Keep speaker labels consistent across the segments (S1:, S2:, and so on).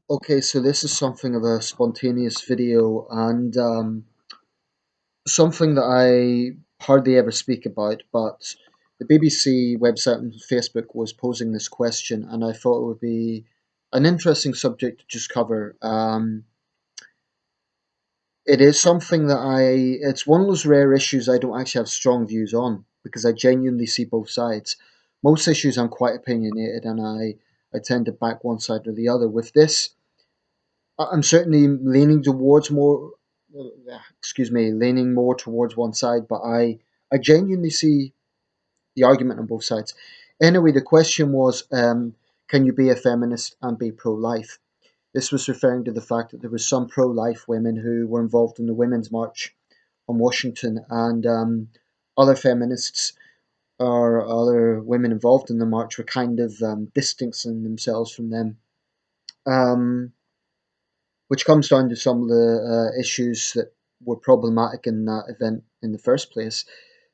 S1: Okay, so this is something of a spontaneous video and something that I hardly ever speak about, but the BBC website and Facebook was posing this question, and I thought it would be an interesting subject to just cover. It is something that it's one of those rare issues I don't actually have strong views on because I genuinely see both sides. Most issues I'm quite opinionated and I tend to back one side or the other. With this, I'm certainly leaning towards more, leaning more towards one side, but I genuinely see the argument on both sides. Anyway, the question was, can you be a feminist and be pro-life? This was referring to the fact that there were some pro-life women who were involved in the Women's March on Washington, and other feminists or other women involved in the march were kind of distancing themselves from them. Um, which comes down to some of the issues that were problematic in that event in the first place.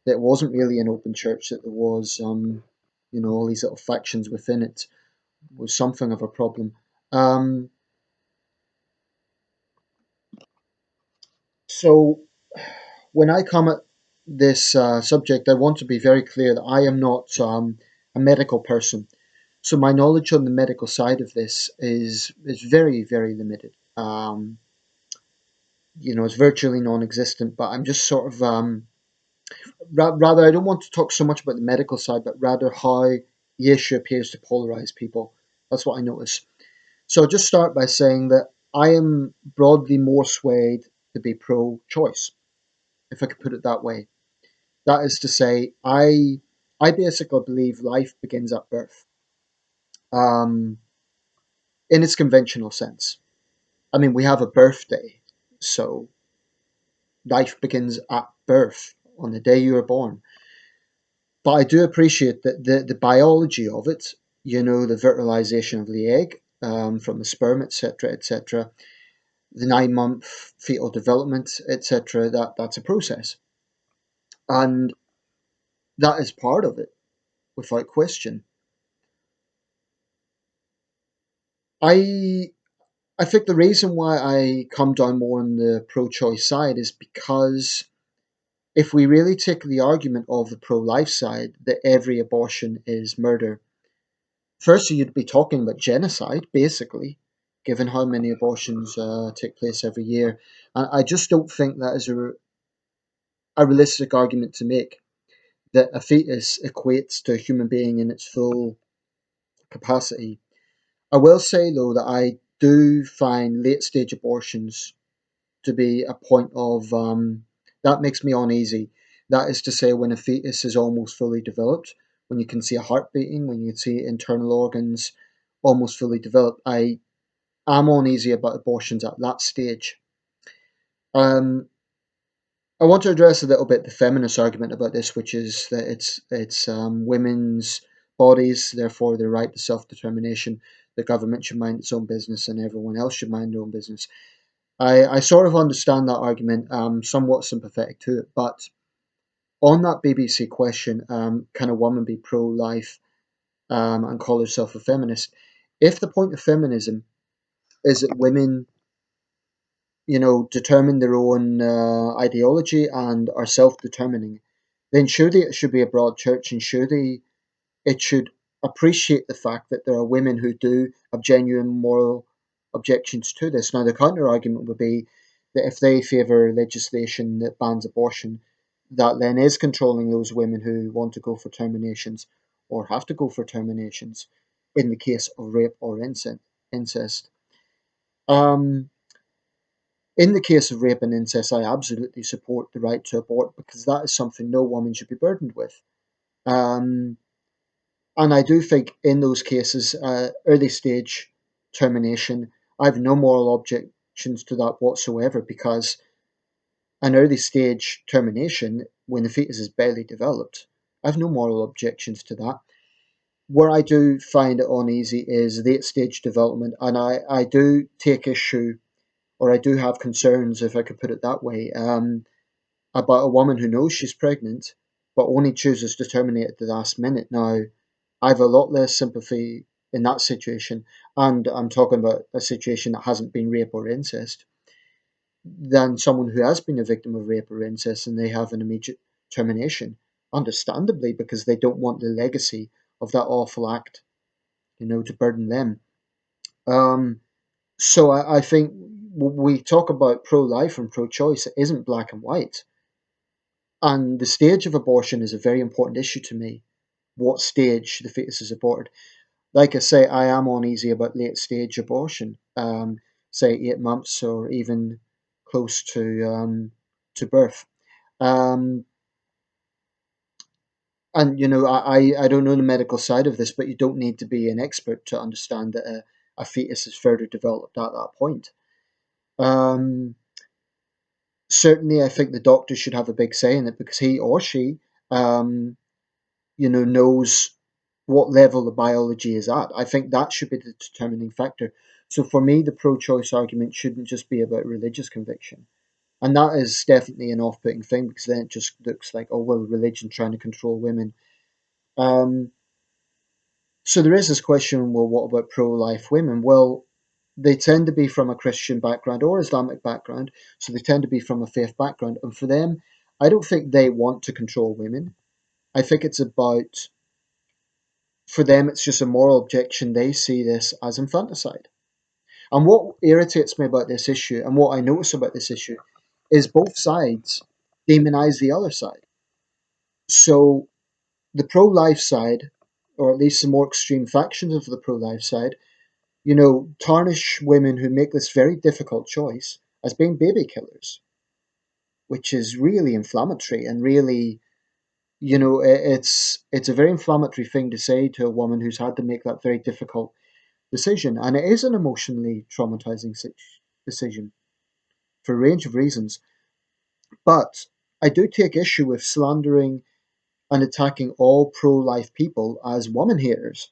S1: That it wasn't really an open church; that there was, all these little factions within it was something of a problem. Um, so when I come at this subject, I want to be very clear that I am not a medical person. So my knowledge on the medical side of this is very very limited. It's virtually non-existent. But I'm just sort of rather, I don't want to talk so much about the medical side, but rather how the issue appears to polarize people. That's what I notice. So I'll just start by saying that I am broadly more swayed to be pro-choice, if I could put it that way. That is to say, I basically believe life begins at birth, um, in its conventional sense. I mean, we have a birthday, so life begins at birth on the day you are born. But I do appreciate that the biology of it, the fertilization of the egg from the sperm, etc., etc., the 9 month fetal development, etc., that's a process. And that is part of it, without question. I I think the reason why I come down more on the pro choice side is because if we really take the argument of the pro life side that every abortion is murder, firstly, you'd be talking about genocide, basically, given how many abortions take place every year. And I just don't think that is a realistic argument to make, that a fetus equates to a human being in its full capacity. I will say, though, that I do find late stage abortions to be a point of that makes me uneasy. That is to say, when a fetus is almost fully developed, when you can see a heart beating, when you can see internal organs almost fully developed, I am uneasy about abortions at that stage. Um, I want to address a little bit the feminist argument about this, which is that it's women's bodies, therefore their right to self determination. The government should mind its own business, and everyone else should mind their own business. I sort of understand that argument. Somewhat sympathetic to it, but on that BBC question, can a woman be pro-life and call herself a feminist? If the point of feminism is that women, determine their own ideology and are self-determining, then surely it should be a broad church, and surely it should appreciate the fact that there are women who do have genuine moral objections to this. Now, the counter argument would be that if they favour legislation that bans abortion, that then is controlling those women who want to go for terminations or have to go for terminations in the case of rape or incest. Um, in the case of rape and incest, I absolutely support the right to abort because that is something no woman should be burdened with. Um, And I do think in those cases, early stage termination, I have no moral objections to that whatsoever because an early stage termination, when the fetus is barely developed, I have no moral objections to that. Where I do find it uneasy is late stage development, and I do take issue, or I do have concerns, if I could put it that way, about a woman who knows she's pregnant but only chooses to terminate at the last minute. Now, I have a lot less sympathy. in that situation, and I'm talking about a situation that hasn't been rape or incest, than someone who has been a victim of rape or incest and they have an immediate termination, understandably, because they don't want the legacy of that awful act, to burden them. Um, so I think we talk about pro life and pro choice, it isn't black and white. And the stage of abortion is a very important issue to me. What stage the fetus is aborted. Like I say, I am uneasy about late stage abortion, say 8 months or even close to birth. Um, and I don't know the medical side of this, but you don't need to be an expert to understand that a fetus is further developed at that point. Um, Certainly, I think the doctor should have a big say in it because he or she, um, knows what level the biology is at. I think that should be the determining factor. So for me, the pro-choice argument shouldn't just be about religious conviction. And that is definitely an off-putting thing because then it just looks like, oh, well, religion trying to control women. Um, so there is this question, well, what about pro-life women? Well, they tend to be from a Christian background or Islamic background, so they tend to be from a faith background. And for them, I don't think they want to control women. I think it's about, for them, it's just a moral objection. They see this as infanticide. And what irritates me about this issue and what I notice about this issue is both sides demonize the other side. So the pro life side, or at least the more extreme factions of the pro life side, tarnish women who make this very difficult choice as being baby killers, which is really inflammatory and really, it's a very inflammatory thing to say to a woman who's had to make that very difficult decision, and it is an emotionally traumatizing decision for a range of reasons. But I do take issue with slandering and attacking all pro-life people as woman haters.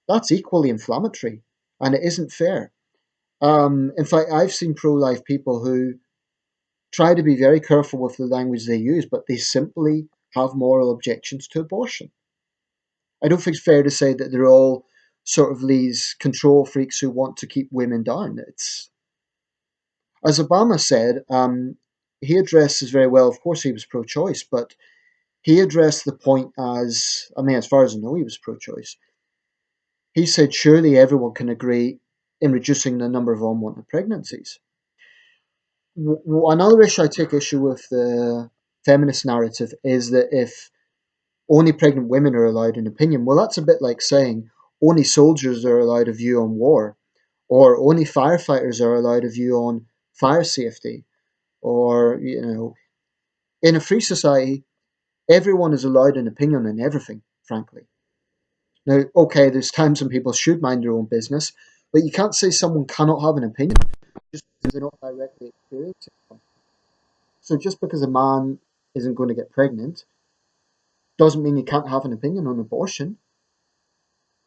S1: That's equally inflammatory, and it isn't fair. In fact, I've seen pro-life people who try to be very careful with the language they use, but they simply have moral objections to abortion. I don't think it's fair to say that they're all sort of these control freaks who want to keep women down. It's, as Obama said, he addressed this very well. Of course, he was pro-choice, but he addressed the point as, I mean, as far as I know, he was pro-choice. He said, surely everyone can agree in reducing the number of unwanted pregnancies. Another issue I take issue with the feminist narrative is that if only pregnant women are allowed an opinion, well, that's a bit like saying only soldiers are allowed a view on war, or only firefighters are allowed a view on fire safety, or, in a free society, everyone is allowed an opinion on everything, frankly. Now, okay, there's times when people should mind their own business, but you can't say someone cannot have an opinion just because they're not directly experiencing one. So just because a man isn't going to get pregnant doesn't mean you can't have an opinion on abortion.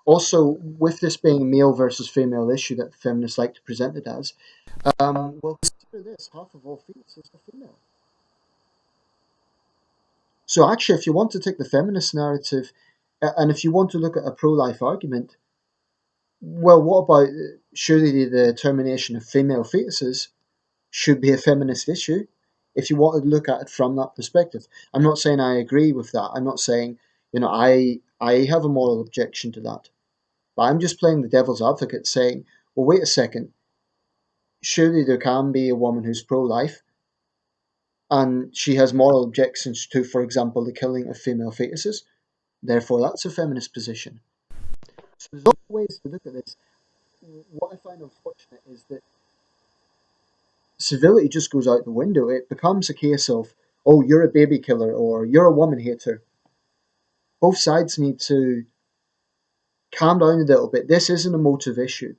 S1: Also, with this being a male versus female issue that feminists like to present it as, well, consider this: half of all fetuses are female. So actually, if you want to take the feminist narrative, and if you want to look at a pro-life argument, well, what about surely the termination of female fetuses should be a feminist issue if you want to look at it from that perspective. I'm not saying I agree with that. I'm not saying, I have a moral objection to that. But I'm just playing the devil's advocate saying, well, wait a second, surely there can be a woman who's pro life and she has moral objections to, for example, the killing of female fetuses. Therefore, that's a feminist position. So there's other ways to look at this. What I find unfortunate is that civility just goes out the window. It becomes a case of, oh, you're a baby killer or you're a woman hater. Both sides need to calm down a little bit. This is an emotive issue.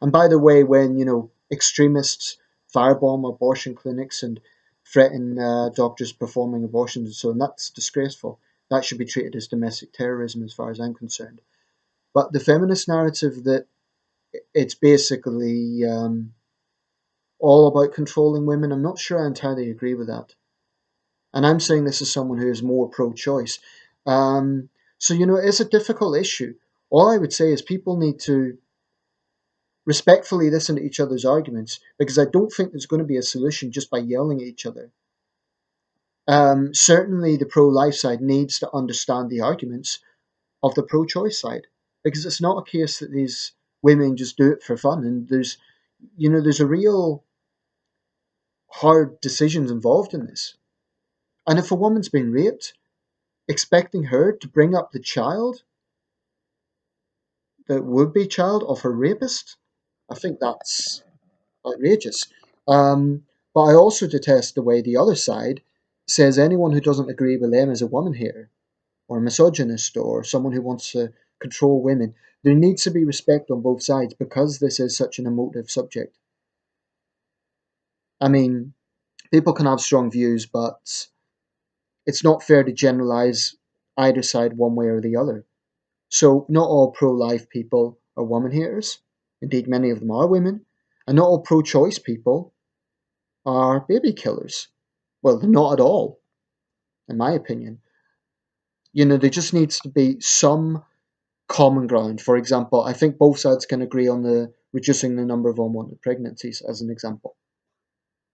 S1: And by the way, when, extremists firebomb abortion clinics and threaten doctors performing abortions and so on, that's disgraceful. That should be treated as domestic terrorism as far as I'm concerned. But the feminist narrative that it's basically all about controlling women, I'm not sure I entirely agree with that. And I'm saying this as someone who is more pro choice. So, it's a difficult issue. All I would say is people need to respectfully listen to each other's arguments, because I don't think there's going to be a solution just by yelling at each other. Certainly, the pro life side needs to understand the arguments of the pro choice side, because it's not a case that these women just do it for fun. And there's a real hard decisions involved in this. And if a woman's been raped, expecting her to bring up the child, the would be child of her rapist, I think that's outrageous. Um, but I also detest the way the other side says anyone who doesn't agree with them is a woman hater or a misogynist or someone who wants to control women. There needs to be respect on both sides because this is such an emotive subject. I mean, people can have strong views, but it's not fair to generalize either side one way or the other. So, not all pro life people are woman haters. Indeed, many of them are women. And not all pro choice people are baby killers. Well, they're not at all, in my opinion. There just needs to be some common ground. For example, I think both sides can agree on the reducing the number of unwanted pregnancies, as an example.